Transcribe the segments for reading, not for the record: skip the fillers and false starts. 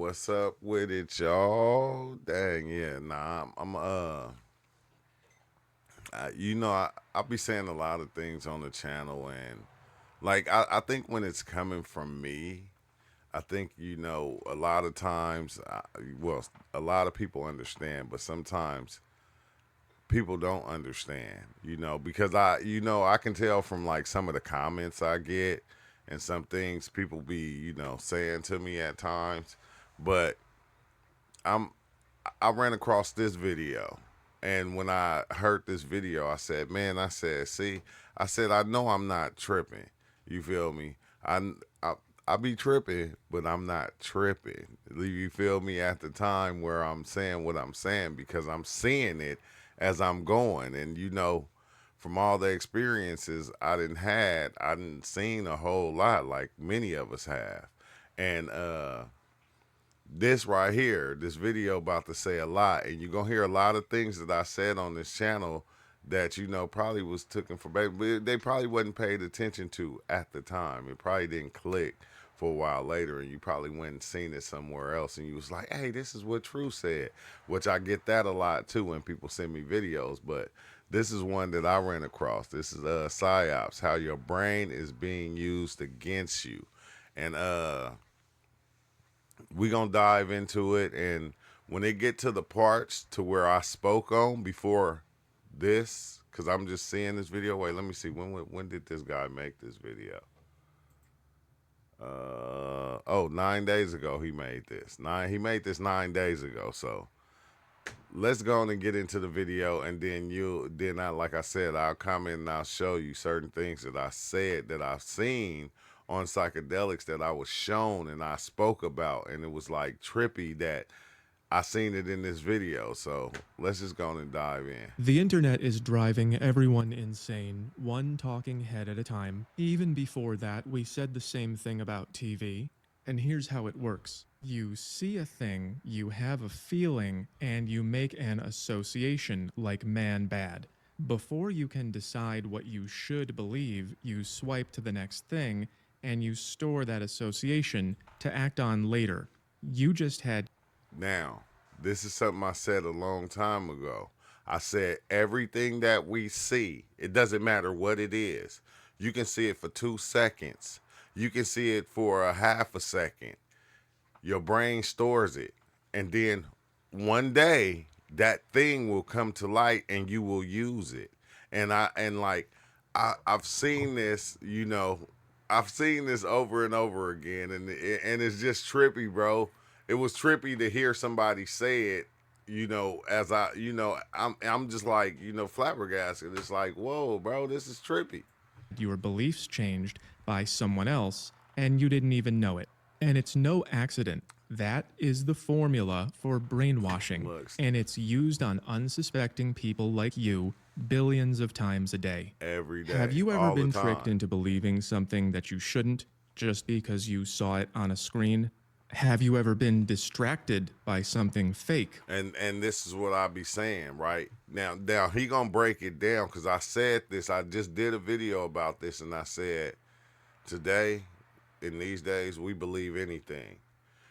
What's up with it, y'all? Dang, yeah, nah, I'll be saying a lot of things on the channel, and like, I think when it's coming from me, I think, a lot of times, well, a lot of people understand, but sometimes people don't understand, because I can tell from like some of the comments I get and some things people be, saying to me at times, but I'm I ran across this video, and when I heard this video, I said, "Man," I said, "See," I said, "I know I'm not tripping. You feel me? I I be tripping, but I'm not tripping. You feel me? At the time where I'm saying what I'm saying because I'm seeing it as I'm going, and from all the experiences I didn't seen a whole lot like many of us have, and this right here, this video about to say a lot, and you're gonna hear a lot of things that I said on this channel that probably was taken for baby, but they probably wasn't paid attention to at the time. It probably didn't click for a while later, and you probably went and seen it somewhere else, and you was like, "Hey, this is what True said," which I get that a lot too when people send me videos, but. This is one that I ran across. This is psyops, how your brain is being used against you, and we gonna dive into it, and when they get to the parts to where I spoke on before this, because I'm just seeing this video. Wait, let me see. When did this guy make this video? Oh, 9 days ago he made this. He made this 9 days ago. So let's go on and get into the video, and then I, like I said, I'll comment and I'll show you certain things that I said that I've seen on psychedelics that I was shown and I spoke about, and it was like trippy that I seen it in this video. So let's just go on and dive in. The internet is driving everyone insane, one talking head at a time. Even before that, we said the same thing about TV. And here's how it works. You see a thing, you have a feeling, and you make an association, like man bad. Before you can decide what you should believe, you swipe to the next thing, and you store that association to act on later. You just had Now, this is something I said a long time ago. I said everything that we see, it doesn't matter what it is. You can see it for 2 seconds. You can see it for a half a second. Your brain stores it. And then one day that thing will come to light and you will use it. I've seen this, I've seen this over and over again, and it's just trippy, bro. It was trippy to hear somebody say it, as I'm just like, flabbergasted. It's like, whoa, bro, this is trippy. your beliefs changed by someone else and you didn't even know it. And it's no accident. That is the formula for brainwashing, Looks and it's used on unsuspecting people like you billions of times a day. every Have day, you ever all the been tricked time. into believing something that you shouldn't just because you saw it on a screen? Have you ever been distracted by something fake? And this is what I be saying right now he gonna break it down, because I said this. I just did a video about this, and I said today, in these days, we believe anything.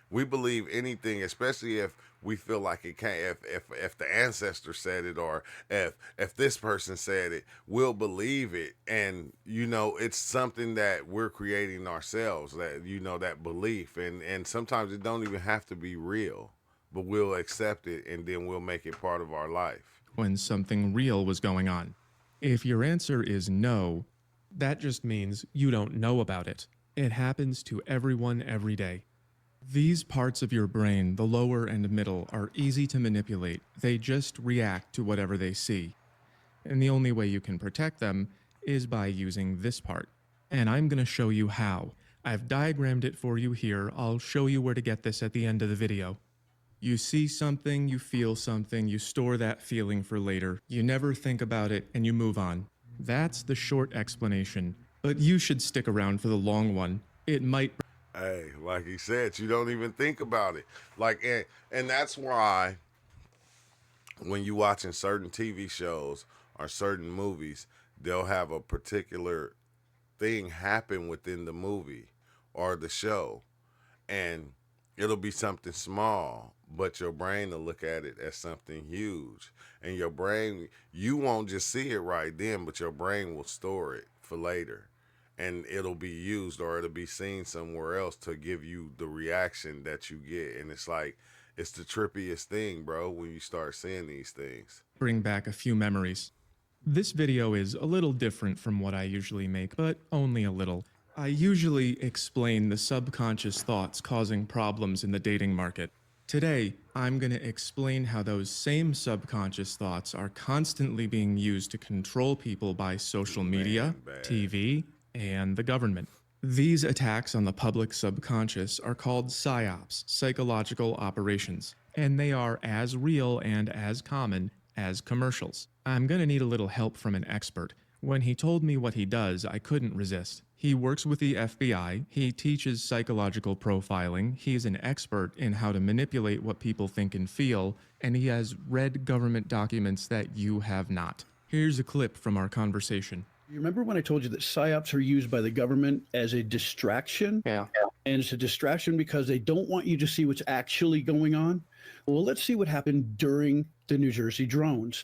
We believe anything, especially if we feel like it can't. If the ancestor said it, or if this person said it, we'll believe it. And it's something that we're creating ourselves. That that belief, and sometimes it don't even have to be real, but we'll accept it, and then we'll make it part of our life. When something real was going on? If your answer is no, that just means you don't know about it. It happens to everyone every day. These parts of your brain, the lower and middle, are easy to manipulate. They just react to whatever they see. And the only way you can protect them is by using this part. And I'm going to show you how. I've diagrammed it for you here. I'll show you where to get this at the end of the video. You see something, you feel something, you store that feeling for later. You never think about it and you move on. That's the short explanation. But you should stick around for the long one. It might. Hey, like he said, you don't even think about it. Like, and that's why when you watching certain TV shows or certain movies, they'll have a particular thing happen within the movie or the show, and it'll be something small, but your brain will look at it as something huge. And your brain, you won't just see it right then, but your brain will store it for later. And it'll be used or it'll be seen somewhere else to give you the reaction that you get. And it's like, it's the trippiest thing, bro, when you start seeing these things. Bring back a few memories. This video is a little different from what I usually make, but only a little. I usually explain the subconscious thoughts causing problems in the dating market. Today, I'm going to explain how those same subconscious thoughts are constantly being used to control people by social media, Man, bad. TV, and the government. These attacks on the public subconscious are called PSYOPs, psychological operations, and they are as real and as common as commercials. I'm gonna need a little help from an expert. When he told me what he does, I couldn't resist. He works with the FBI, he teaches psychological profiling, he's an expert in how to manipulate what people think and feel, and he has read government documents that you have not. Here's a clip from our conversation. You remember when I told you that psyops are used by the government as a distraction? Yeah. And it's a distraction because they don't want you to see what's actually going on. Well, let's see what happened during the New Jersey drones.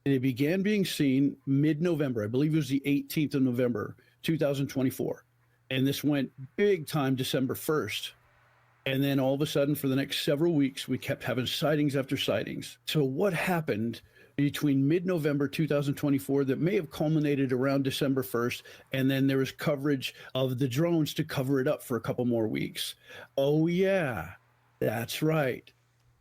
They began being seen mid-November. I believe it was the 18th of November, 2024. And this went big time December 1st. And then all of a sudden, for the next several weeks, we kept having sightings after sightings. So what happened between mid-November 2024 that may have culminated around December 1st, and then there was coverage of the drones to cover it up for a couple more weeks? Oh, yeah, that's right.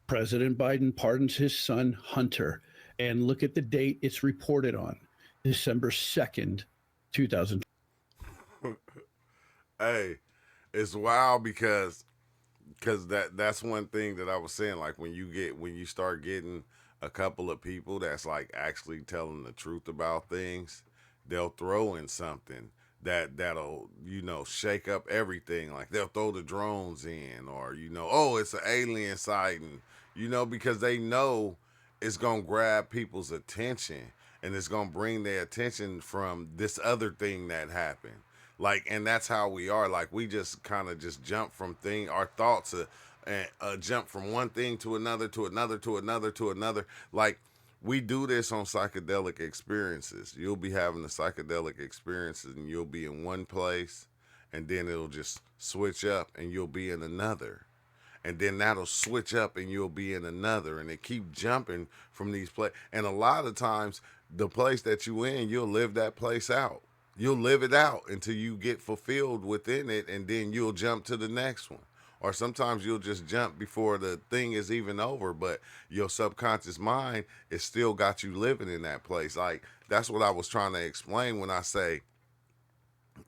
President Biden pardons his son, Hunter. And look at the date it's reported on, December 2nd, 2020. Hey, it's wild because that's one thing that I was saying. Like when you start getting a couple of people that's like actually telling the truth about things, they'll throw in something that'll shake up everything. Like they'll throw the drones in, or oh, it's an alien sighting, because they know it's gonna grab people's attention and it's gonna bring their attention from this other thing that happened. Like, and that's how we are. Like, we just kind of just jump from our thoughts jump from one thing to another, to another, to another, to another. Like, we do this on psychedelic experiences. You'll be having the psychedelic experiences and you'll be in one place, and then it'll just switch up and you'll be in another. And then that'll switch up and you'll be in another. And they keep jumping from these places. And a lot of times, the place that you in, you'll live that place out. You'll live it out until you get fulfilled within it, and then you'll jump to the next one. Or sometimes you'll just jump before the thing is even over, but your subconscious mind is still got you living in that place. Like, that's what I was trying to explain when I say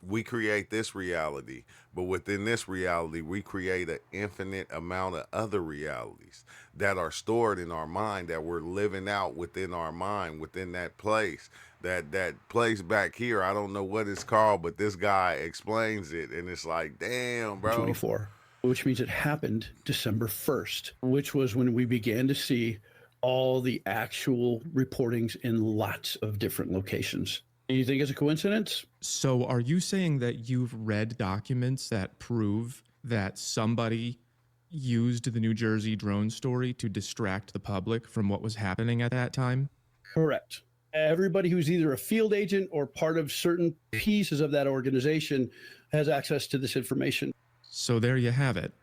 we create this reality, but within this reality, we create an infinite amount of other realities that are stored in our mind, that we're living out within our mind, within that place. That place back here, I don't know what it's called, but this guy explains it, and it's like, damn, bro. 24, which means it happened December 1st, which was when we began to see all the actual reportings in lots of different locations. You think it's a coincidence? So are you saying that you've read documents that prove that somebody used the New Jersey drone story to distract the public from what was happening at that time? Correct. Everybody who's either a field agent or part of certain pieces of that organization has access to this information. So there you have it.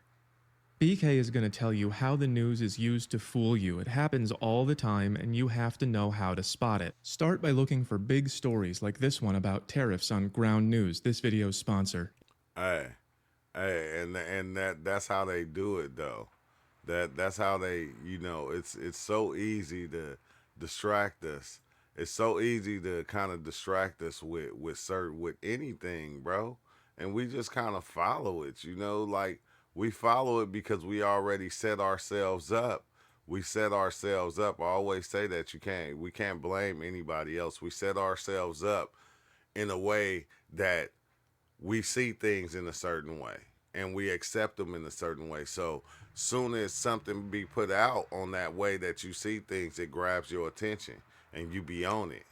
BK is going to tell you how the news is used to fool you. It happens all the time, and you have to know how to spot it. Start by looking for big stories like this one about tariffs on Ground News, this video's sponsor. Hey, and that's how they do it though. That's how they, it's so easy to distract us. It's so easy to kind of distract us with anything, bro. And we just kind of follow it, like we follow it because we already set ourselves up. We set ourselves up. I always say that we can't blame anybody else. We set ourselves up in a way that we see things in a certain way and we accept them in a certain way. So soon as something be put out on that way that you see things, it grabs your attention and you be on it.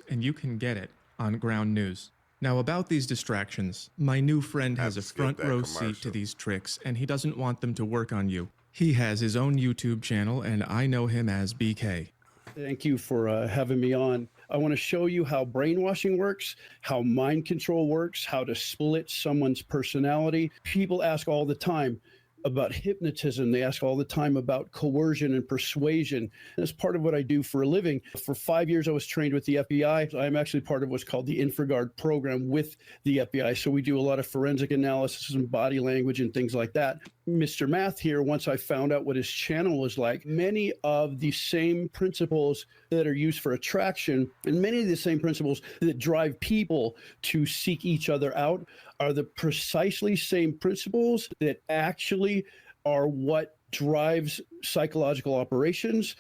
And you can get it on Ground News. Now, about these distractions, my new friend I have has to a skip front that row seat to commercial. these tricks, and he doesn't want them to work on you. He has his own YouTube channel, and I know him as BK. Thank you for having me on. I want to show you how brainwashing works, how mind control works, how to split someone's personality. People ask all the time about hypnotism. They ask all the time about coercion and persuasion. And that's part of what I do for a living. For 5 years, I was trained with the FBI. I'm actually part of what's called the InfraGard program with the FBI. So we do a lot of forensic analysis and body language and things like that. Mr. Math here, once I found out what his channel was like, many of the same principles that are used for attraction and many of the same principles that drive people to seek each other out are the precisely same principles that actually are what drives psychological operations.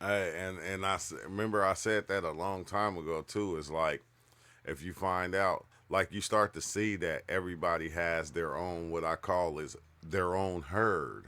And remember I said that a long time ago too. Is like if you find out, like you start to see that everybody has their own, what I call is their own herd.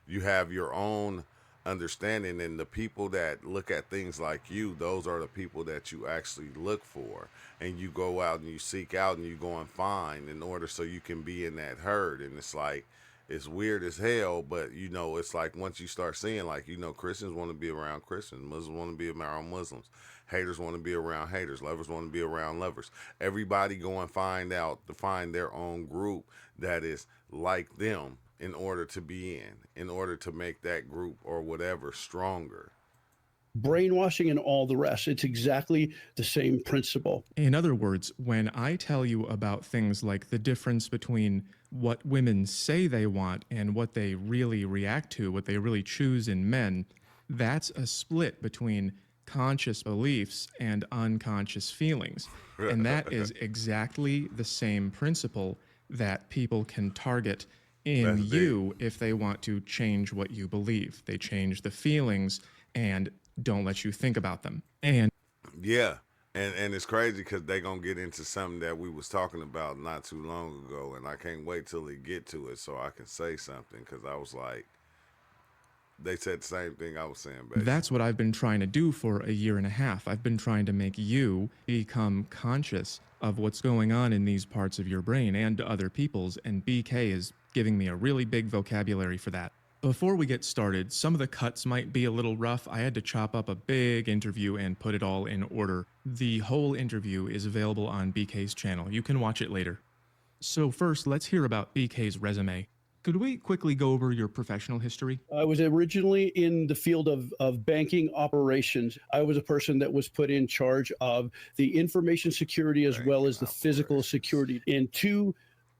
You have your own understanding, and the people that look at things like you, those are the people that you actually look for, and you go out and you seek out and you go and find in order so you can be in that herd. And it's like it's weird as hell, but you know, it's like once you start seeing, like, you know, Christians want to be around Christians, Muslims want to be around Muslims, haters want to be around haters, lovers want to be around lovers. Everybody go and find out to find their own group that is like them in order to be in order to make that group or whatever stronger. Brainwashing and all the rest. It's exactly the same principle. In other words, when I tell you about things like the difference between what women say they want and what they really react to, what they really choose in men, that's a split between conscious beliefs and unconscious feelings. And that is exactly the same principle that people can target in That's you if they want to change what you believe. They change the feelings and don't let you think about them. And Yeah, and it's crazy because they gonna get into something that we was talking about not too long ago, and I can't wait till they get to it so I can say something, because I was like, they said the same thing I was saying, basically. that's what I've been trying to do for a year and a half. I've been trying to make you become conscious of what's going on in these parts of your brain and other people's, and BK is giving me a really big vocabulary for that. Before we get started, some of the cuts might be a little rough. I had to chop up a big interview and put it all in order. The whole interview is available on BK's channel. You can watch it later. So first, let's hear about BK's resume. Could we quickly go over your professional history? I was originally in the field of banking operations. I was a person that was put in charge of the information security as well Banking as the physical operations. security in two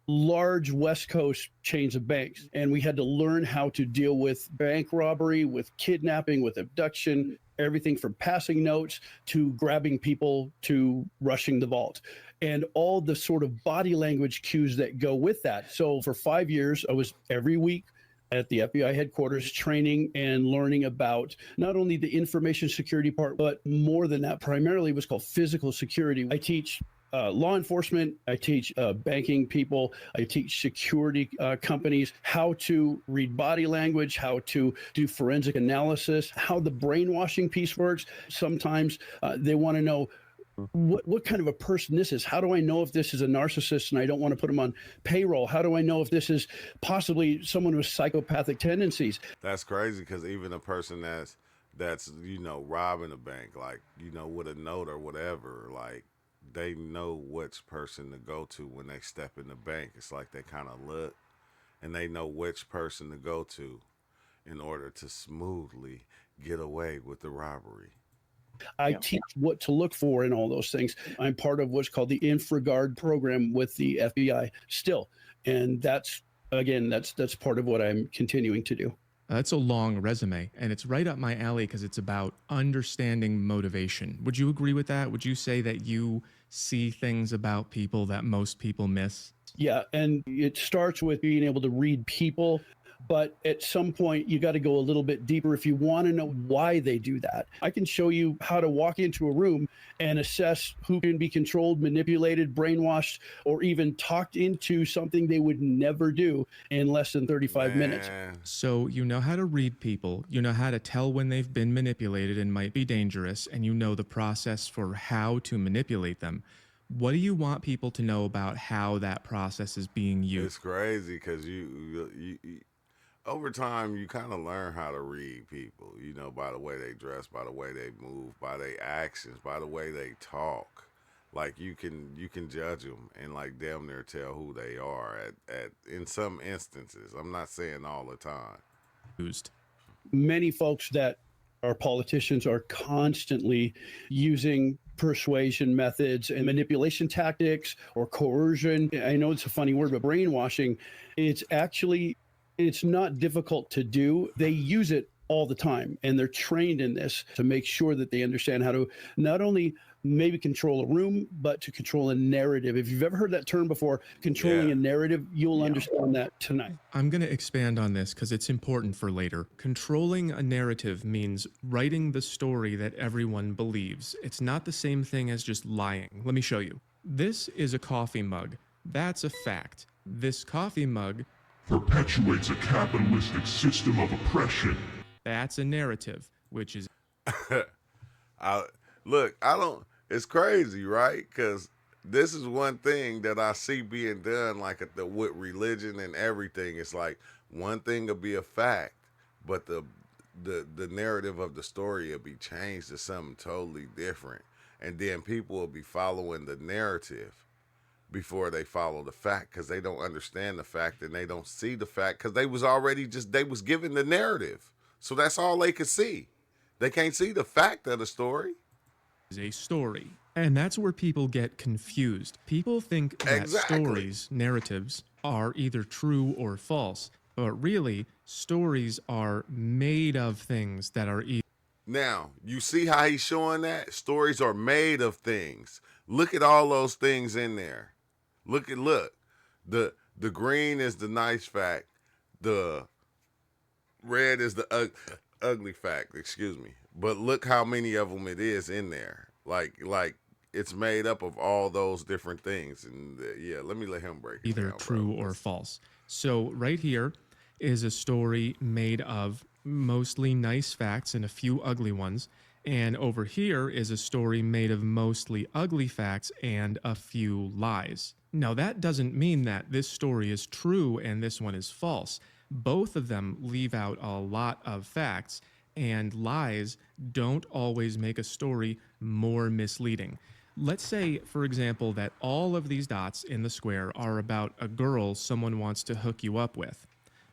large West Coast chains of banks. And we had to learn how to deal with bank robbery, with kidnapping, with abduction, everything from passing notes to grabbing people to rushing the vault, and all the sort of body language cues that go with that. So for 5 years, I was every week at the FBI headquarters training and learning about not only the information security part, but more than that, primarily was called physical security. I teach law enforcement, I teach banking people, I teach security companies how to read body language, how to do forensic analysis, how the brainwashing piece works. Sometimes they want to know what kind of a person this is. How do I know if this is a narcissist and I don't want to put them on payroll? How do I know if this is possibly someone with psychopathic tendencies? That's crazy, because even a person that's you know, robbing a bank, like, you know, with a note or whatever, like, they know which person to go to when they step in the bank. It's like they kind of look and they know which person to go to in order to smoothly get away with the robbery. I teach what to look for in all those things. I'm part of what's called the InfraGard program with the FBI still. And that's, again, that's part of what I'm continuing to do. That's a long resume, and it's right up my alley because it's about understanding motivation. Would you agree with that? Would you say that you see things about people that most people miss? Yeah, and it starts with being able to read people, but at some point you got to go a little bit deeper if you want to know why they do that. I can show you how to walk into a room and assess who can be controlled, manipulated, brainwashed, or even talked into something they would never do in less than 35 minutes. So you know how to read people, you know how to tell when they've been manipulated and might be dangerous, and you know the process for how to manipulate them. What do you want people to know about how that process is being used? It's crazy because you over time you kind of learn how to read people, you know, by the way they dress, by the way they move, by their actions, by the way they talk. Like you can judge them and like damn near tell who they are at in some instances. I'm not saying all the time. Many folks that are politicians are constantly using persuasion methods and manipulation tactics or coercion. I know it's a funny word, but brainwashing, it's actually it's not difficult to do. They use it all the time and they're trained in this to make sure that they understand how to not only maybe control a room but to control a narrative. If you've ever heard that term before, controlling Yeah. a narrative, you'll understand that tonight. I'm going to expand on this because it's important for later. Controlling a narrative means writing the story that everyone believes. It's not the same thing as just lying. Let me show you. This is a coffee mug. That's a fact. This coffee mug perpetuates a capitalistic system of oppression. That's a narrative, which is I look, I don't. It's crazy, right? Because this is one thing that I see being done, like at the with religion and everything. It's like one thing will be a fact, but the narrative of the story will be changed to something totally different, and then people will be following the narrative before they follow the fact because they don't understand the fact and they don't see the fact because they was already just they was given the narrative, so that's all they could see. They can't see the fact of the story. a story. And that's where people get confused. People think that Exactly. stories, narratives, are either true or false. But really, stories are made of things that are Now, you see how he's showing that? Stories are made of things. Look at all those things in there. Look. The green is the nice fact. The red is the ugly fact, excuse me. But look how many of them it is in there. Like it's made up of all those different things. And yeah, let me let him break it either down, true bro. or false. So, right here is a story made of mostly nice facts and a few ugly ones. And over here is a story made of mostly ugly facts and a few lies. Now, that doesn't mean that this story is true and this one is false. Both of them leave out a lot of facts, and lies don't always make a story more misleading. Let's say, for example, that all of these dots in the square are about a girl someone wants to hook you up with.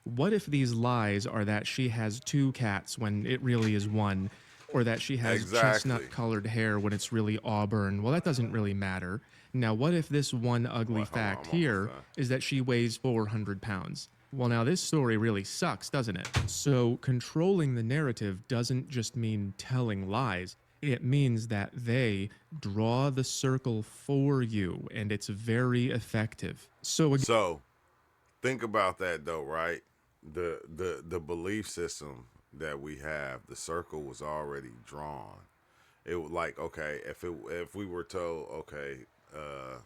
What if these lies are that she has two cats when it really is one, or that she has Exactly. chestnut colored hair when it's really auburn? Well, that doesn't really matter. Now, what if this one ugly Well, hold on, fact I'm almost here done. is that she weighs 400 pounds? Well, now this story really sucks, doesn't it? So, controlling the narrative doesn't just mean telling lies. It means that they draw the circle for you, and it's very effective. So, again, So think about that though, right? The belief system that we have, the circle was already drawn. It was like, okay, if we were told, okay, uh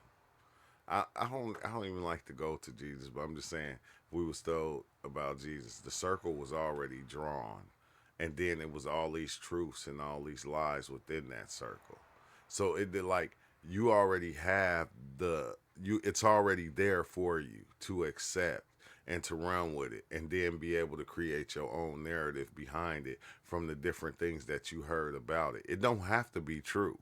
I don't even like to go to Jesus, but I'm just saying if we was told about Jesus, the circle was already drawn. And then it was all these truths and all these lies within that circle. So it did like you already have it's already there for you to accept and to run with it and then be able to create your own narrative behind it from the different things that you heard about it. It don't have to be true.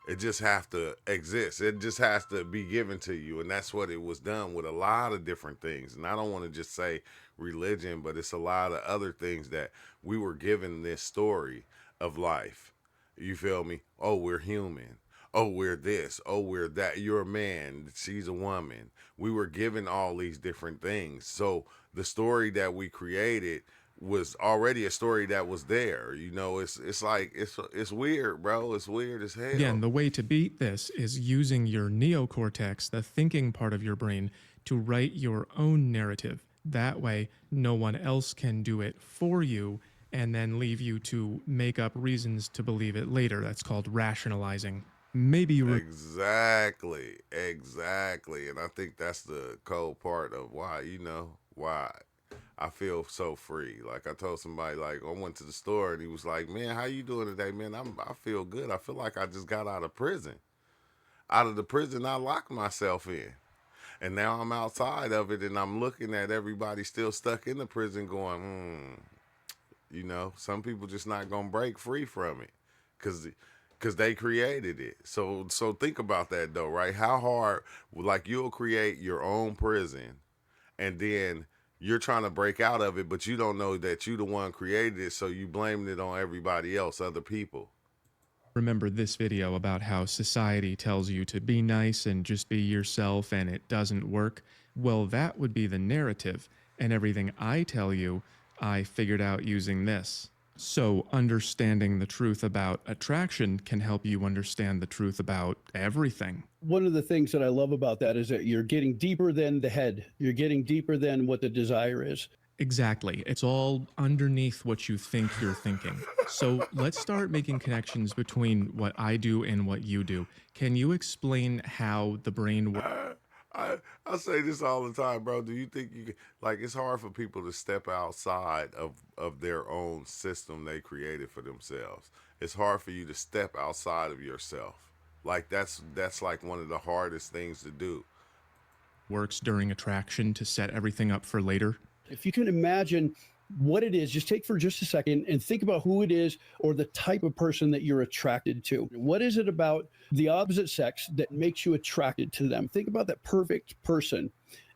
It just have to exist. It just has to be given to you, and that's what it was done with a lot of different things. And I don't want to just say religion, but it's a lot of other things that we were given this story of life. You feel me? Oh, we're human. Oh, we're this. Oh, we're that. You're a man. She's a woman. We were given all these different things. So the story that we created was already a story that was there. You know, it's like it's weird, bro. It's weird as hell. again, the way to beat this is using your neocortex, the thinking part of your brain, to write your own narrative. That way, no one else can do it for you and then leave you to make up reasons to believe it later. That's called rationalizing. Maybe you Exactly. And I think that's the cold part of why, why I feel so free. Like I told somebody, like I went to the store and he was like, "Man, how you doing today, man? I feel good. I feel like I just got out of prison." out of the prison I locked myself in. And now I'm outside of it and I'm looking at everybody still stuck in the prison going, some people just not going to break free from it cuz they created it. So think about that though, right? How hard, like, you'll create your own prison and then you're trying to break out of it, but you don't know that you the one created it, so you blaming it on everybody else, other people. Remember this video about how society tells you to be nice and just be yourself and it doesn't work? Well, that would be the narrative, and everything I tell you, I figured out using this. So, understanding the truth about attraction can help you understand the truth about everything. One of the things that I love about that is that you're getting deeper than the head. You're getting deeper than what the desire is. Exactly. It's all underneath what you think you're thinking. So let's start making connections between what I do and what you do. Can you explain how the brain works? I say this all the time, bro. Do you think you can, like, it's hard for people to step outside of their own system they created for themselves. It's hard for you to step outside of yourself. Like that's like one of the hardest things to do. Works during attraction to set everything up for later? If you can imagine what it is, just take for just a second and think about who it is or the type of person that you're attracted to. What is it about the opposite sex that makes you attracted to them? Think about that perfect person.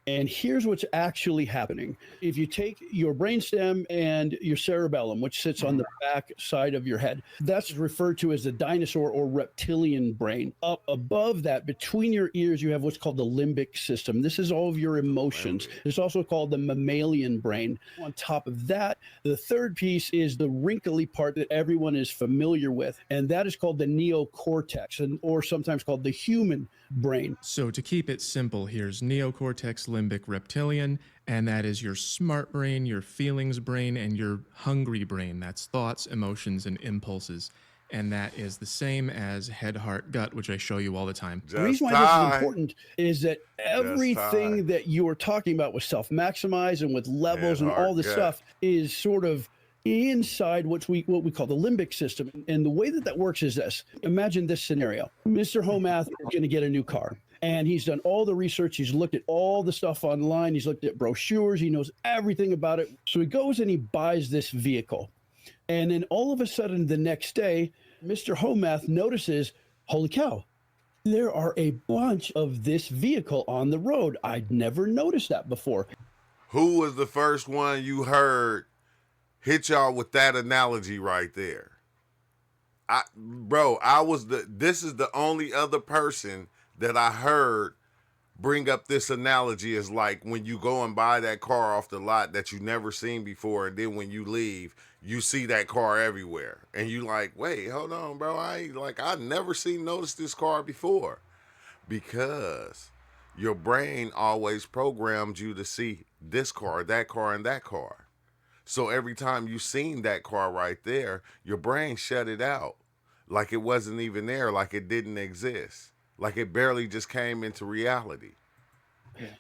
And here's what's actually happening. If you take your brainstem and your cerebellum, which sits on the back side of your head, that's referred to as the dinosaur or reptilian brain. Up above that, between your ears, you have what's called the limbic system. This is all of your emotions. It's also called the mammalian brain. On top of that, the third piece is the wrinkly part that everyone is familiar with, and that is called the neocortex, or sometimes called the human brain. So to keep it simple, here's neocortex, limbic, reptilian, and that is your smart brain, your feelings brain, and your hungry brain. That's thoughts, emotions, and impulses. And that is the same as head, heart, gut, which I show you all the time. The reason why this is important is that everything that you are talking about with self-maximize and with levels and all this stuff is sort of inside what we call the limbic system. And the way that works is this. Imagine this scenario. Mr. Homath is going to get a new car. And he's done all the research. He's looked at all the stuff online. He's looked at brochures. He knows everything about it. So he goes and he buys this vehicle. And then all of a sudden the next day, Mr. Homath notices, holy cow, there are a bunch of this vehicle on the road. I'd never noticed that before. Who was the first one you heard hit y'all with that analogy right there? This is the only other person that I heard bring up this analogy, is like when you go and buy that car off the lot that you never seen before, and then when you leave, you see that car everywhere. And you like, wait, hold on, bro. I never noticed this car before. Because your brain always programmed you to see this car, that car, and that car. So every time you seen that car right there, your brain shut it out. Like it wasn't even there, like it didn't exist. Like it barely just came into reality.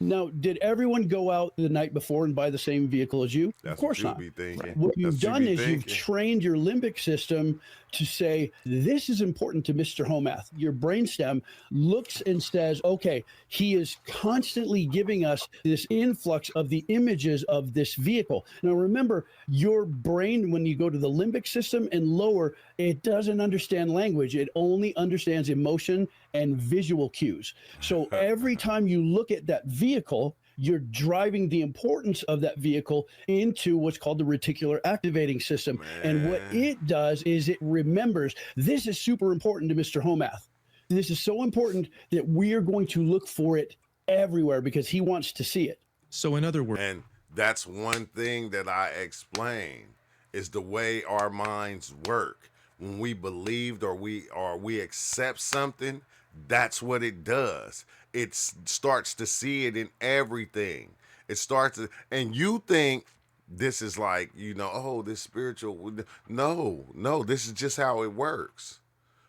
Now, did everyone go out the night before and buy the same vehicle as you? That's of course what not. Be thinking. What you've done is you've trained your limbic system to say, this is important to Mr. Homath. Your brainstem looks and says, okay, he is constantly giving us this influx of the images of this vehicle. Now, remember, your brain, when you go to the limbic system and lower, it doesn't understand language. It only understands emotion and visual cues. So every time you look at that vehicle, you're driving the importance of that vehicle into what's called the reticular activating system. And what it does is it remembers, this is super important to Mr. Homath. This is so important that we are going to look for it everywhere because he wants to see it. So in other words, and that's one thing that I explain is the way our minds work. When we believed or we accept something, that's what it does. It starts to see it in everything. It starts to, and you think this is like, oh, this spiritual. No, this is just how it works.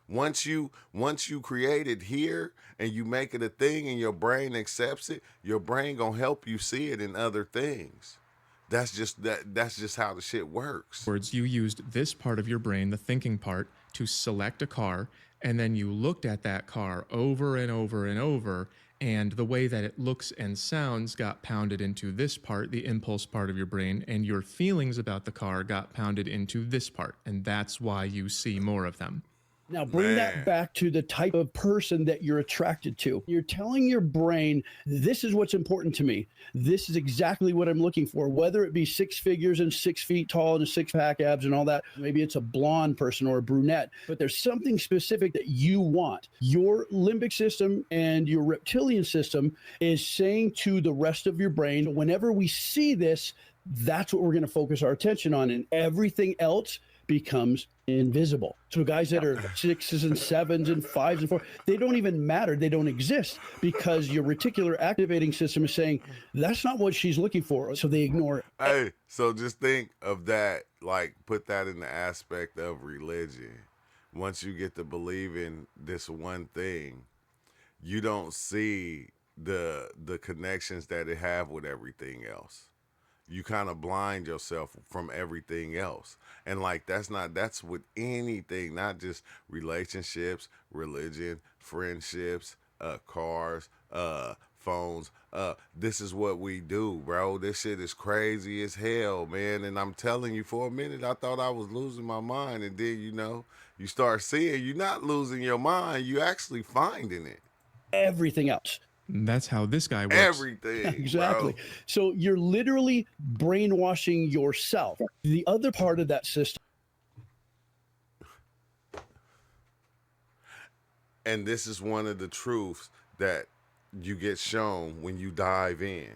Once you create it here and you make it a thing and your brain accepts it, your brain gonna help you see it in other things. That's just how the shit works. You used this part of your brain, the thinking part, to select a car, and then you looked at that car over and over and over, and the way that it looks and sounds got pounded into this part, the impulse part of your brain, and your feelings about the car got pounded into this part, and that's why you see more of them. Now bring that back to the type of person that you're attracted to. You're telling your brain, this is what's important to me. This is exactly what I'm looking for, whether it be 6 figures and 6 feet tall and a 6-pack abs and all that. Maybe it's a blonde person or a brunette, but there's something specific that you want. Your limbic system and your reptilian system is saying to the rest of your brain, whenever we see this, that's what we're going to focus our attention on, and everything else becomes invisible. So guys that are 6s and 7s and 5s and 4s, they don't even matter. They don't exist because your reticular activating system is saying that's not what she's looking for. So they ignore it. Hey, so just think of that, like put that in the aspect of religion. Once you get to believe in this one thing, you don't see the connections that it have with everything else. You kind of blind yourself from everything else. And like that's with anything, not just relationships, religion, friendships, cars, phones. This is what we do, bro. This shit is crazy as hell, man. And I'm telling you, for a minute I thought I was losing my mind, and then you start seeing you're not losing your mind, you actually finding it. Everything else. That's how this guy works. Everything. Exactly. Bro. So you're literally brainwashing yourself. The other part of that system. And this is one of the truths that you get shown when you dive in.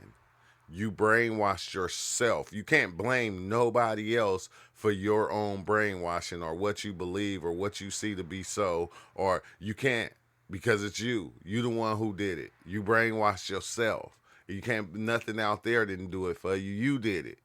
You brainwash yourself. You can't blame nobody else for your own brainwashing or what you believe or what you see to be so, or you can't, because it's you. You the one who did it. You brainwashed yourself. You can't, nothing out there didn't do it for you. You did it.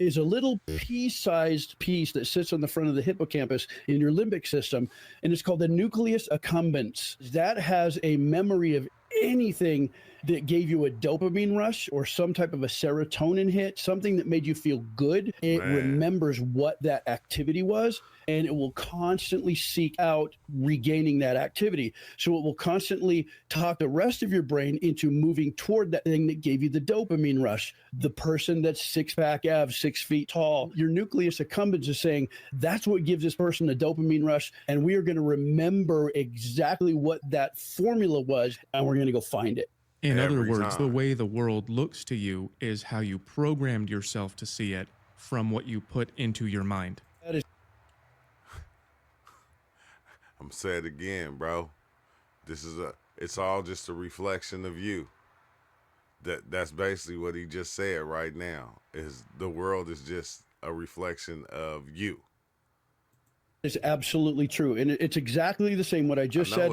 Is a little pea-sized piece that sits on the front of the hippocampus in your limbic system, and it's called the nucleus accumbens. That has a memory of anything that gave you a dopamine rush or some type of a serotonin hit, something that made you feel good. It remembers what that activity was, and it will constantly seek out regaining that activity. So it will constantly talk the rest of your brain into moving toward that thing that gave you the dopamine rush. The person that's 6-pack abs, 6 feet tall, your nucleus accumbens is saying, that's what gives this person a dopamine rush, and we are going to remember exactly what that formula was, and we're going to go find it. In other words, the way the world looks to you is how you programmed yourself to see it from what you put into your mind. That is. I'm saying it again, bro. It's all just a reflection of you. That's basically what he just said right now. Is the world is just a reflection of you. Is absolutely true, and it's exactly the same. What I just said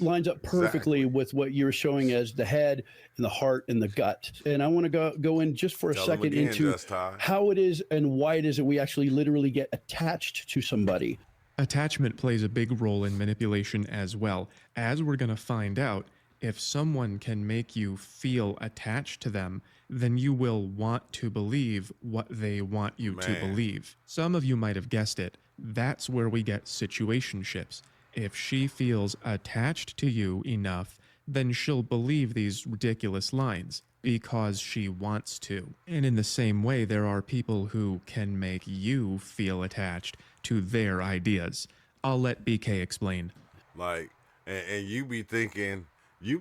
lines up perfectly with what you were showing as the head and the heart and the gut. And I want to go in just for a second into how it is and why it is that we actually literally get attached to somebody. Attachment plays a big role in manipulation as well. As we're going to find out, if someone can make you feel attached to them, then you will want to believe what they want you to believe. Some of you might have guessed it. That's where we get situationships. If she feels attached to you enough, then she'll believe these ridiculous lines because she wants to. And in the same way, there are people who can make you feel attached to their ideas. I'll let BK explain. Like, and you be thinking, you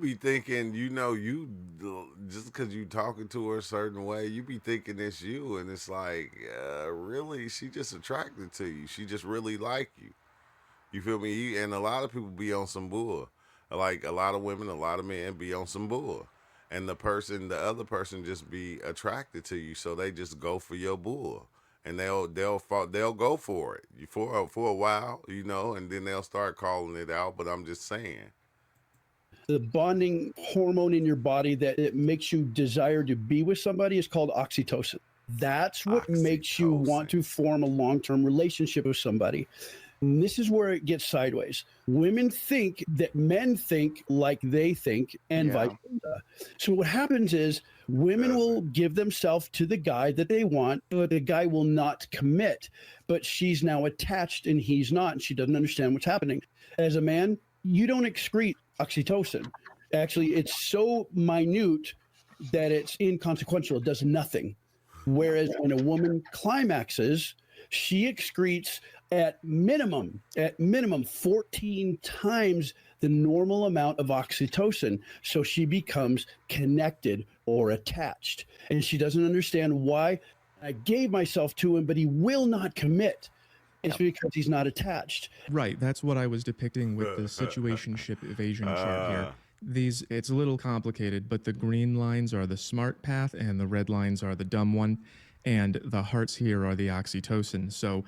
just because you talking to her a certain way, you be thinking it's you, and it's like, really, she just attracted to you. She just really like you. You feel me? And a lot of people be on some bull. Like a lot of women, a lot of men be on some bull. And the other person just be attracted to you, so they just go for your bull. And they'll go for it for a while, and then they'll start calling it out. But I'm just saying, the bonding hormone in your body that it makes you desire to be with somebody is called oxytocin. That's what makes you want to form a long-term relationship with somebody. And this is where it gets sideways. Women think that men think like they think, and vice versa. So what happens is women will give themselves to the guy that they want, but the guy will not commit. But she's now attached and he's not, and she doesn't understand what's happening. As a man, you don't excrete oxytocin. Actually, it's so minute that it's inconsequential. It does nothing. Whereas when a woman climaxes, she excretes at minimum 14 times the normal amount of oxytocin. So she becomes connected or attached. And she doesn't understand why. I gave myself to him, but he will not commit. It's because he's not attached. Right, that's what I was depicting with the situationship evasion chart here. It's a little complicated, but the green lines are the smart path and the red lines are the dumb one, and the hearts here are the oxytocin. So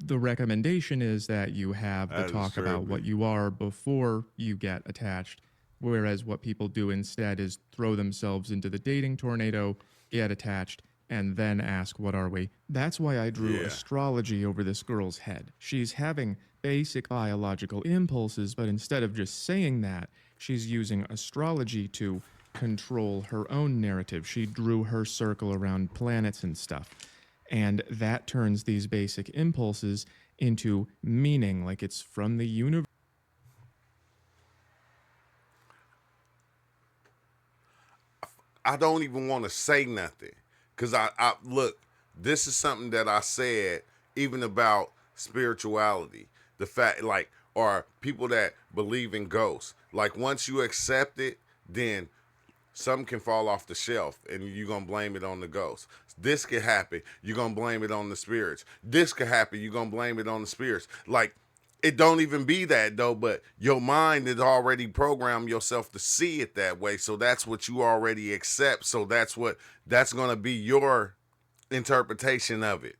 the recommendation is that you have the talk about what you are before you get attached, whereas what people do instead is throw themselves into the dating tornado, get attached, and then ask, what are we? That's why I drew astrology over this girl's head. She's having basic biological impulses, but instead of just saying that, she's using astrology to control her own narrative. She drew her circle around planets and stuff. And that turns these basic impulses into meaning, like it's from the universe. I don't even want to say nothing. Because I look, this is something that I said even about spirituality. The fact, like, or people that believe in ghosts. Like, once you accept it, then something can fall off the shelf and you're going to blame it on the ghost. This could happen. You're going to blame it on the spirits. This could happen. You're going to blame it on the spirits. Like, it don't even be that, though, but your mind has already programmed yourself to see it that way. So that's what you already accept. So that's going to be your interpretation of it.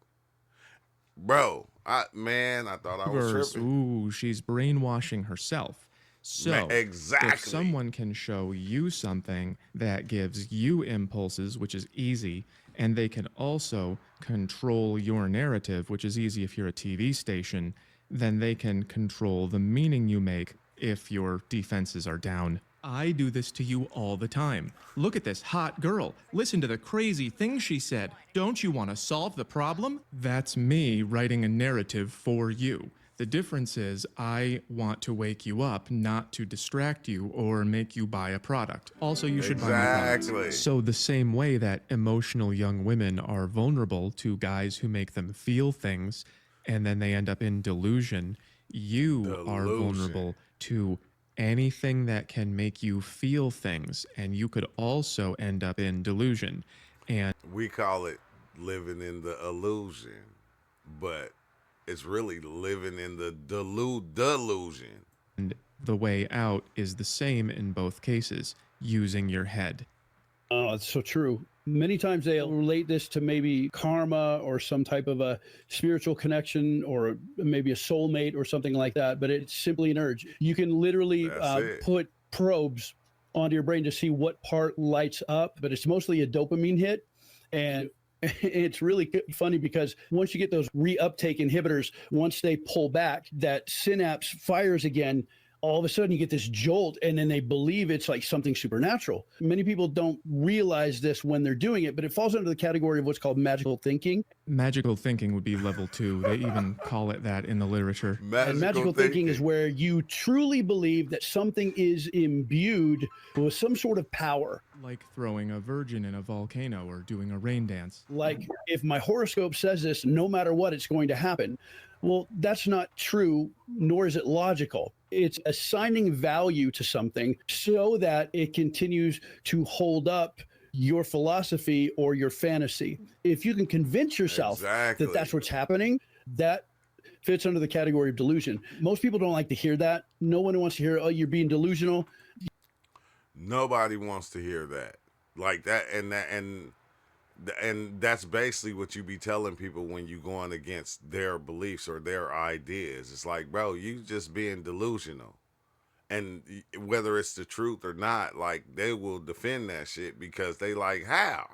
Bro, I thought I was tripping. Ooh, she's brainwashing herself. So, exactly. If someone can show you something that gives you impulses, which is easy, and they can also control your narrative, which is easy if you're a TV station, then they can control the meaning you make if your defenses are down. I do this to you all the time. Look at this hot girl. Listen to the crazy things she said. Don't you want to solve the problem? That's me writing a narrative for you. The difference is I want to wake you up, not to distract you or make you buy a product. Also, you should buy my products. So the same way that emotional young women are vulnerable to guys who make them feel things, and then they end up in delusion, you are vulnerable to anything that can make you feel things, and you could also end up in delusion. And we call it living in the illusion, but it's really living in the delusion. And the way out is the same in both cases, using your head. Oh, it's so true. Many times they'll relate this to maybe karma or some type of a spiritual connection or maybe a soulmate or something like that, but it's simply an urge. You can literally put probes onto your brain to see what part lights up, but it's mostly a dopamine hit. And it's really funny because once you get those reuptake inhibitors, once they pull back, that synapse fires again. All of a sudden you get this jolt and then they believe it's like something supernatural. Many people don't realize this when they're doing it, but it falls under the category of what's called magical thinking. Magical thinking would be level 2. They even call it that in the literature. Magical thinking is where you truly believe that something is imbued with some sort of power. Like throwing a virgin in a volcano or doing a rain dance. Like, if my horoscope says this, no matter what, it's going to happen. Well, that's not true, nor is it logical. It's assigning value to something so that it continues to hold up your philosophy or your fantasy. If you can convince yourself that that's what's happening, that fits under the category of delusion. Most people don't like to hear that. No one wants to hear, oh, you're being delusional. Nobody wants to hear that. Like that, and that's basically what you be telling people when you going against their beliefs or their ideas. It's like, bro, you just being delusional. And whether it's the truth or not, like they will defend that shit because they like how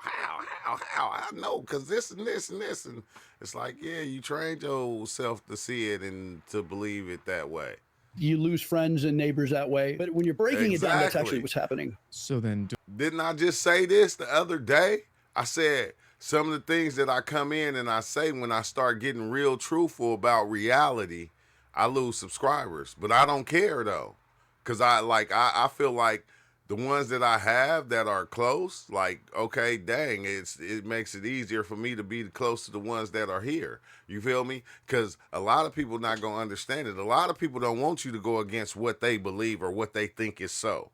I know because this and this and this, and it's like, yeah, you trained yourself to see it and to believe it that way. You lose friends and neighbors that way. But when you're breaking it down, that's actually Exactly. what's happening. So then, Didn't I just say this the other day? I said some of the things that I come in and I say when I start getting real truthful about reality, I lose subscribers. But I don't care though. Cause I feel like the ones that I have that are close, like, okay, dang, it makes it easier for me to be close to the ones that are here. You feel me? Because a lot of people not gonna understand it. A lot of people don't want you to go against what they believe or what they think is so.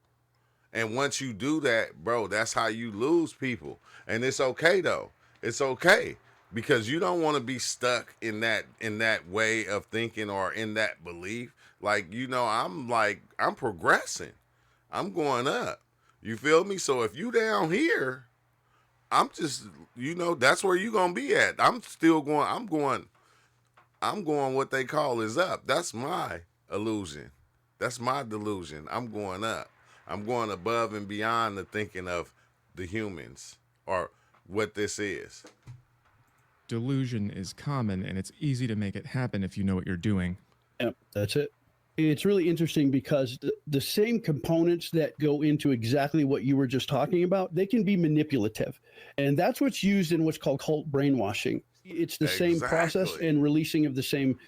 And once you do that, bro, that's how you lose people. And it's okay though. It's okay because you don't want to be stuck in that way of thinking or in that belief. Like, I'm progressing. I'm going up. You feel me? So if you down here, I'm just, that's where you going to be at. I'm going what they call is up. That's my illusion. That's my delusion. I'm going up. I'm going above and beyond the thinking of the humans or what this is. delusion is common and it's easy to make it happen if you know what you're doing. Yep, that's it. It's really interesting because the same components that go into exactly what you were just talking about, they can be manipulative. And that's what's used in what's called cult brainwashing. It's the same process Exactly. and releasing of the same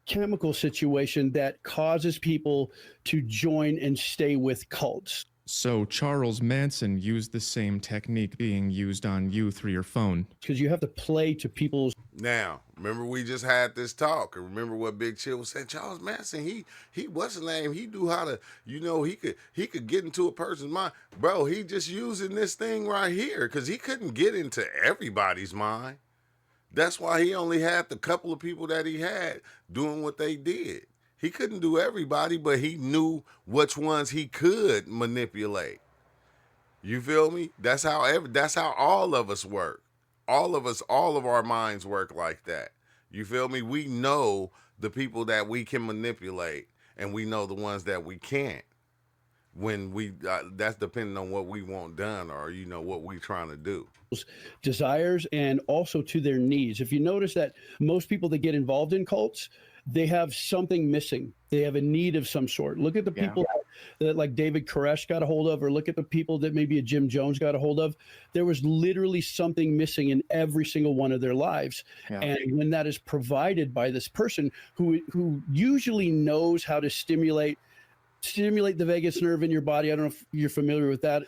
chemical situation that causes people to join and stay with cults. So Charles Manson used the same technique being used on you through your phone. Because you have to play to people's Now, remember we just had this talk, and remember what Big Chill was saying. Charles Manson, he what's his name? He knew how to, he could get into a person's mind, bro. He just using this thing right here because he couldn't get into everybody's mind. That's why he only had the couple of people that he had doing what they did. He couldn't do everybody, but he knew which ones he could manipulate. You feel me? That's how all of us work. All of us, all of our minds work like that. You feel me? We know the people that we can manipulate, and we know the ones that we can't. When that's depending on what we want done or what we trying to do. desires and also to their needs. If you notice that most people that get involved in cults, they have something missing. They have a need of some sort. Look at the people that like David Koresh got a hold of, or look at the people that maybe a Jim Jones got a hold of. There was literally something missing in every single one of their lives. Yeah. And when that is provided by this person who usually knows how to stimulate the vagus nerve in your body. I don't know if you're familiar with that.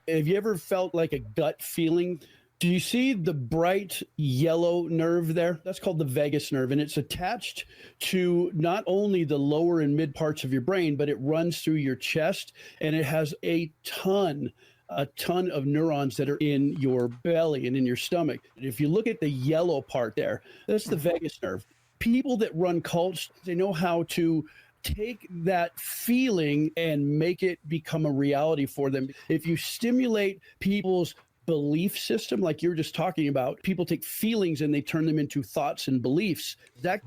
Have you ever felt like a gut feeling? Do you see the bright yellow nerve there? That's called the vagus nerve, and it's attached to not only the lower and mid parts of your brain, but it runs through your chest, and it has a ton of neurons that are in your belly and in your stomach. If you look at the yellow part there, that's the vagus nerve. People that run cults, they know how to take that feeling and make it become a reality for them. If you stimulate people's belief system, like you're just talking about, people take feelings and they turn them into thoughts and beliefs. That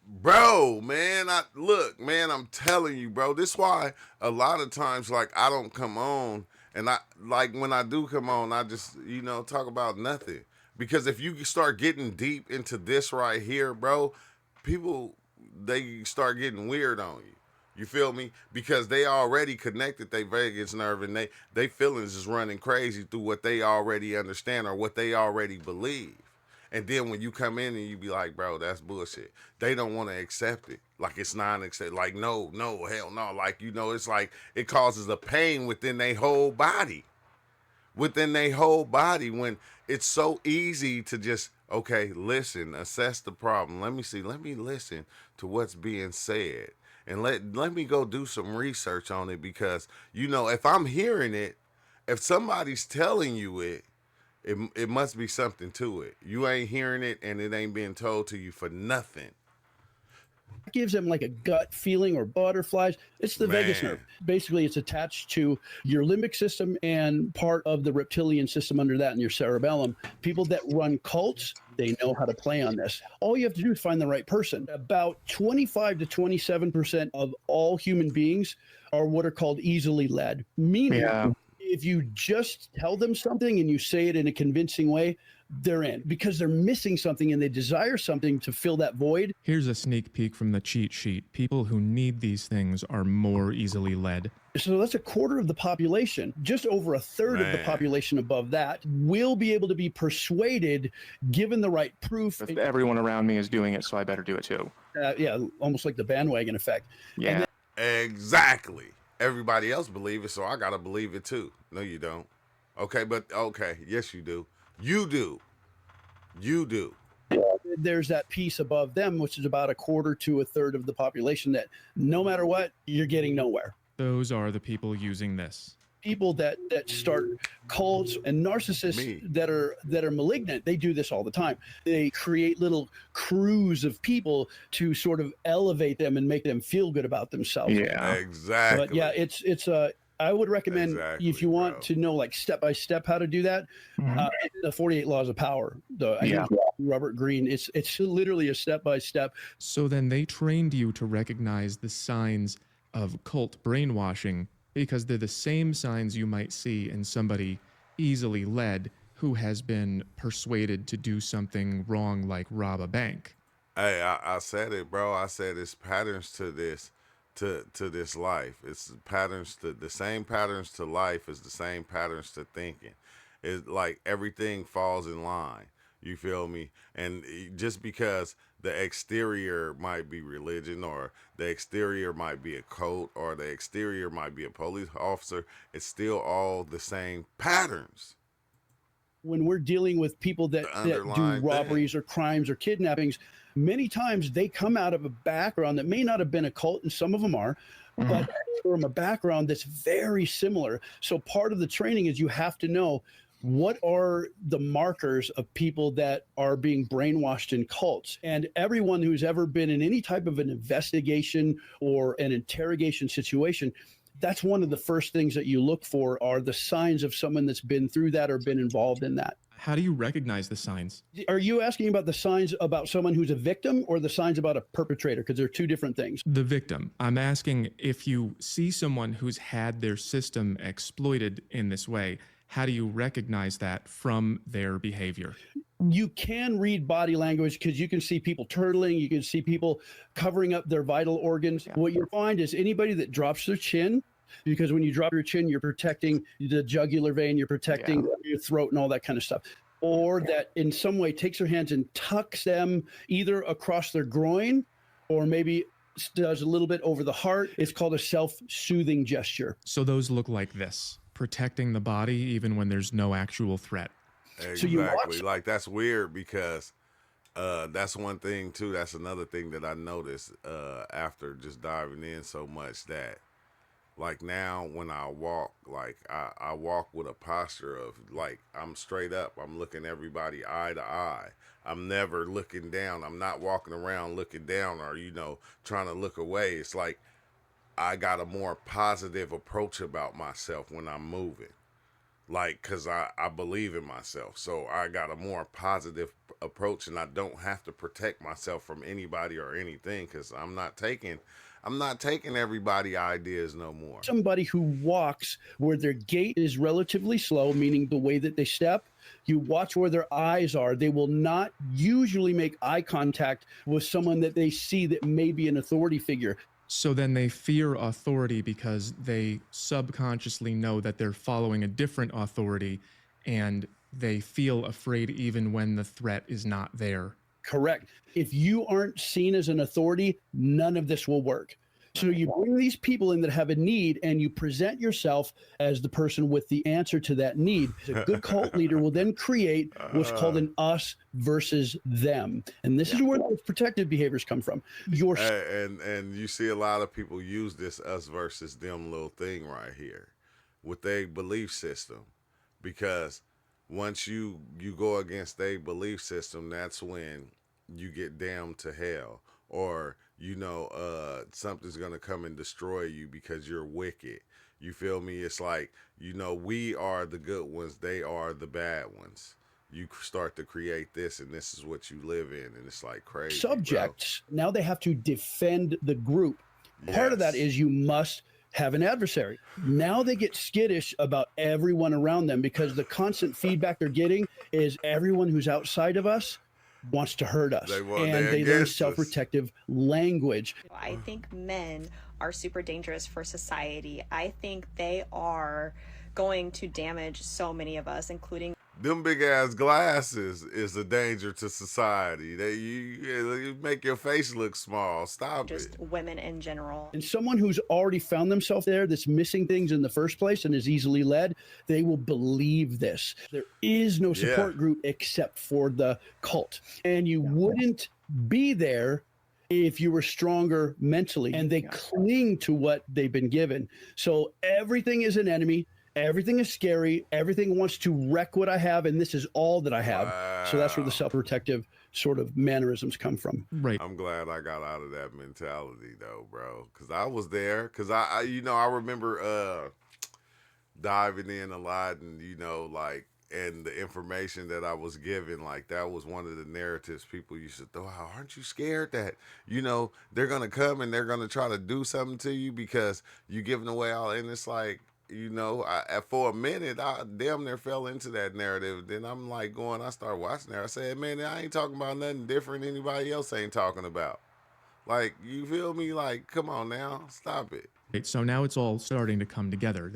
Bro, man, I'm telling you, bro. This is why a lot of times, like, I don't come on, and when I do come on, I just, talk about nothing. Because if you start getting deep into this right here, bro, people, they start getting weird on you. You feel me? Because they already connected their vagus nerve, and they feelings is running crazy through what they already understand or what they already believe. And then when you come in and you be like, bro, that's bullshit. They don't want to accept it. Like it's non-accept. Like, no, hell no. Like, it's like it causes a pain within their whole body. Within their whole body when it's so easy to just, okay, listen, assess the problem. Let me listen to what's being said. And let me go do some research on it because, if I'm hearing it, if somebody's telling you it must be something to it. You ain't hearing it and it ain't being told to you for nothing. gives them like a gut feeling or butterflies. It's the vagus nerve. Man. Basically, it's attached to your limbic system and part of the reptilian system under that in your cerebellum. People that run cults, they know how to play on this. All you have to do is find the right person. About 25 to 27% of all human beings are what are called easily led, meaning if you just tell them something and you say it in a convincing way, they're in because they're missing something and they desire something to fill that void. Here's a sneak peek from the cheat sheet. People who need these things are more easily led. So that's a quarter of the population. Just over a third of the population above that will be able to be persuaded given the right proof. If everyone around me is doing it, so I better do it too. Yeah, almost like the bandwagon effect. Yeah. Exactly. Everybody else believe it, so I gotta believe it too. No, you don't. Okay, but okay, yes, you do. You do. You do. There's that piece above them, which is about a quarter to a third of the population that no matter what, you're getting nowhere. Those are the people using this. People that start cults and narcissists that are malignant, they do this all the time. They create little crews of people to sort of elevate them and make them feel good about themselves. Yeah. Exactly. But yeah, it's I would recommend if you want to know like step by step how to do that, the 48 Laws of Power. Robert Greene. It's literally a step by step. So then they trained you to recognize the signs of cult brainwashing because they're the same signs you might see in somebody easily led who has been persuaded to do something wrong like rob a bank. Hey, I said it, bro. I said it's patterns to this, to this life. It's patterns to the same patterns to life is the same patterns to thinking. It's like everything falls in line. You feel me? And just because the exterior might be religion or the exterior might be a cult or the exterior might be a police officer, it's still all the same patterns. When we're dealing with people that do robberies or crimes or kidnappings, many times they come out of a background that may not have been a cult, and some of them are, but from a background that's very similar. So part of the training is you have to know what are the markers of people that are being brainwashed in cults. And everyone who's ever been in any type of an investigation or an interrogation situation, that's one of the first things that you look for are the signs of someone that's been through that or been involved in that. How do you recognize the signs? Are you asking about the signs about someone who's a victim or the signs about a perpetrator? Because they're two different things. The victim. I'm asking if you see someone who's had their system exploited in this way, how do you recognize that from their behavior? You can read body language because you can see people turtling. You can see people covering up their vital organs. Yeah. What you find is anybody that drops their chin, because when you drop your chin, you're protecting the jugular vein, you're protecting your throat and all that kind of stuff. Or that in some way takes their hands and tucks them either across their groin or maybe does a little bit over the heart. It's called a self-soothing gesture. So those look like this, protecting the body even when there's no actual threat. Exactly. So like that's weird because that's one thing too. That's another thing that I noticed after just diving in so much that like now when I walk, like I walk with a posture of like I'm straight up. I'm looking everybody eye to eye. I'm never looking down. I'm not walking around looking down or, trying to look away. It's like I got a more positive approach about myself when I'm moving. Like, because I believe in myself. So I got a more positive approach and I don't have to protect myself from anybody or anything because I'm not taking everybody ideas no more. Somebody who walks where their gait is relatively slow, meaning the way that they step, you watch where their eyes are. They will not usually make eye contact with someone that they see that may be an authority figure. So then they fear authority because they subconsciously know that they're following a different authority and they feel afraid even when the threat is not there. Correct. If you aren't seen as an authority, none of this will work. So you bring these people in that have a need and you present yourself as the person with the answer to that need. A good cult leader will then create what's called an us versus them. And this is where those protective behaviors come from. And you see a lot of people use this us versus them little thing right here with their belief system. Because once you go against their belief system, that's when you get damned to hell. Or something's gonna come and destroy you because you're wicked. You feel me? It's like, we are the good ones, they are the bad ones. You start to create this, and this is what you live in, and it's like crazy. Subjects, now they have to defend the group. Bro. Part of that Yes. is you must have an adversary. Now they get skittish about everyone around them because the constant feedback they're getting is everyone who's outside of us wants to hurt us. They're And they learn against us. self-protective language. I think men are super dangerous for society. I think they are going to damage so many of us, including Them big ass glasses is a danger to society. You make your face look small. Stop just it. women in general. And someone who's already found themselves there, that's missing things in the first place and is easily led, they will believe this. There is no support group except for the cult. And you wouldn't be there if you were stronger mentally. And they cling to what they've been given. So everything is an enemy. Everything is scary. Everything wants to wreck what I have. And this is all that I have. So that's where the self-protective sort of mannerisms come from. Right. I'm glad I got out of that mentality though, bro. Cause I was there. Cause I remember diving in a lot, and and the information that I was given, like that was one of the narratives people used to throw out. Aren't you scared that, they're gonna come and they're gonna try to do something to you because you giving away all? And it's like, for a minute, I damn near fell into that narrative. Then I'm like I started watching there. I said, man, I ain't talking about nothing different anybody else ain't talking about. Like, you feel me? Like, come on now, stop it. Right, so now it's all starting to come together.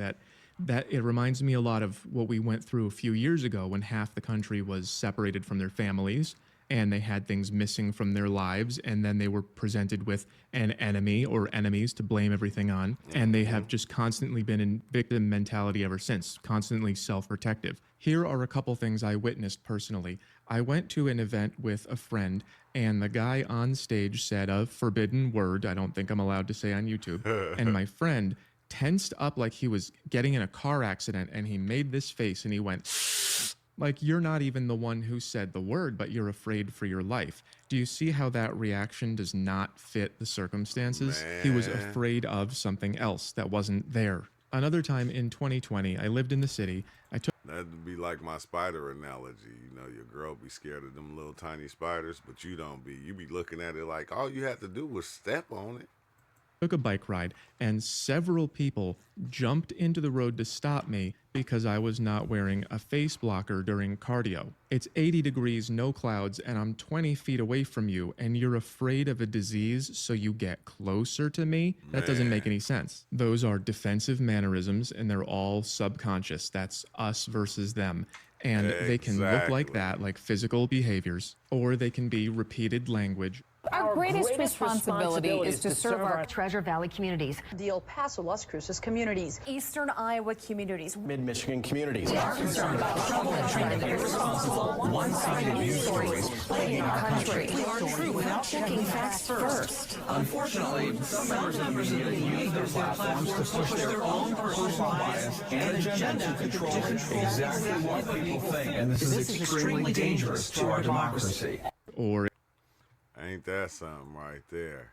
That it reminds me a lot of what we went through a few years ago when half the country was separated from their families and they had things missing from their lives, and then they were presented with an enemy or enemies to blame everything on, and they have just constantly been in victim mentality ever since, constantly self-protective. Here are a couple things I witnessed personally. I went to an event with a friend, and the guy on stage said a forbidden word I don't think I'm allowed to say on YouTube, and my friend tensed up like he was getting in a car accident, and he made this face and he went like, you're not even the one who said the word, but you're afraid for your life. Do you see how that reaction does not fit the circumstances? He was afraid of something else that wasn't there. Another time in 2020, I lived in the city. That'd be like my spider analogy. Your girl be scared of them little tiny spiders, but you don't be. You be looking at it like all you had to do was step on it. Took a bike ride, and several people jumped into the road to stop me because I was not wearing a face blocker during cardio. It's 80 degrees, no clouds, and I'm 20 feet away from you, and you're afraid of a disease, so you get closer to me? That doesn't make any sense. Those are defensive mannerisms, and they're all subconscious. That's us versus them. And they can look like that, like physical behaviors, or they can be repeated language. Our greatest responsibility is to serve our Treasure Valley communities, the El Paso, Las Cruces communities, Eastern Iowa communities, Mid-Michigan communities. We are concerned about trouble and treatment of irresponsible, one-sided news stories plaguing our country. We are true without checking facts first. Unfortunately, some members of the media use their platforms to push their own personal bias and agenda to control exactly what people think. And this is extremely dangerous to our democracy. Or Ain't that something right there?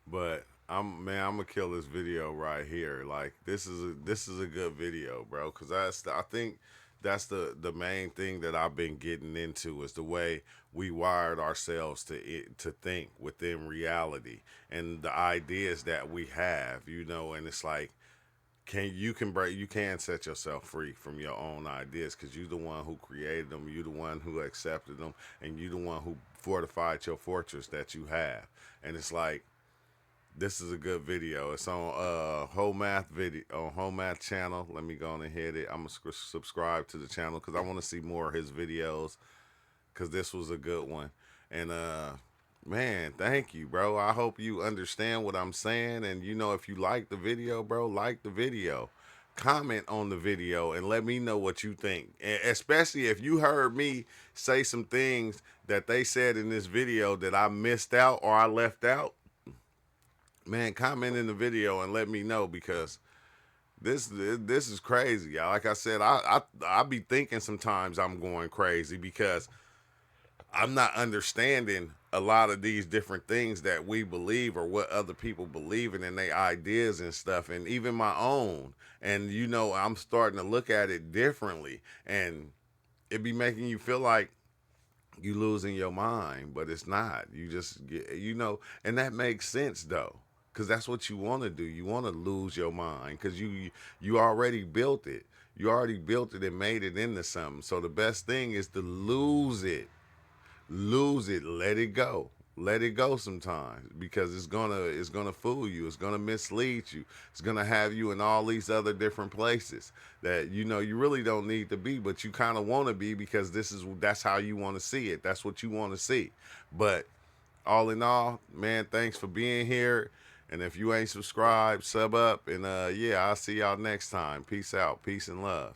But I'm gonna kill this video right here. Like, this is a good video, bro, because I think that's the main thing that I've been getting into, is the way we wired ourselves to think within reality and the ideas that we have, and it's like, you can set yourself free from your own ideas, because you're the one who created them, you're the one who accepted them, and you're the one who fortified your fortress that you have. And it's like, this is a good video. It's on Whole Math channel. Let me go on and hit it. I'm gonna subscribe to the channel because I want to see more of his videos, because this was a good one. And man, thank you, bro. I hope you understand what I'm saying. And if you like the video, bro, like the video, comment on the video, and let me know what you think. And especially if you heard me say some things that they said in this video that I missed out or I left out, man, comment in the video and let me know, because this is crazy, y'all. Like I said, I be thinking sometimes I'm going crazy because I'm not understanding a lot of these different things that we believe or what other people believe in and their ideas and stuff, and even my own. And I'm starting to look at it differently, and it be making you feel like you losing your mind, but it's not. You just get, and that makes sense though, because that's what you want to do. You want to lose your mind because you already built it. You already built it and made it into something. So the best thing is to lose it. Lose it. Let it go. Let it go sometimes, because it's gonna fool you. It's gonna mislead you. It's gonna have you in all these other different places that you really don't need to be, but you kind of want to be because that's how you want to see it. That's what you want to see. But all in all, man, thanks for being here. And if you ain't subscribed, sub up, and yeah, I'll see y'all next time. Peace out. Peace and love.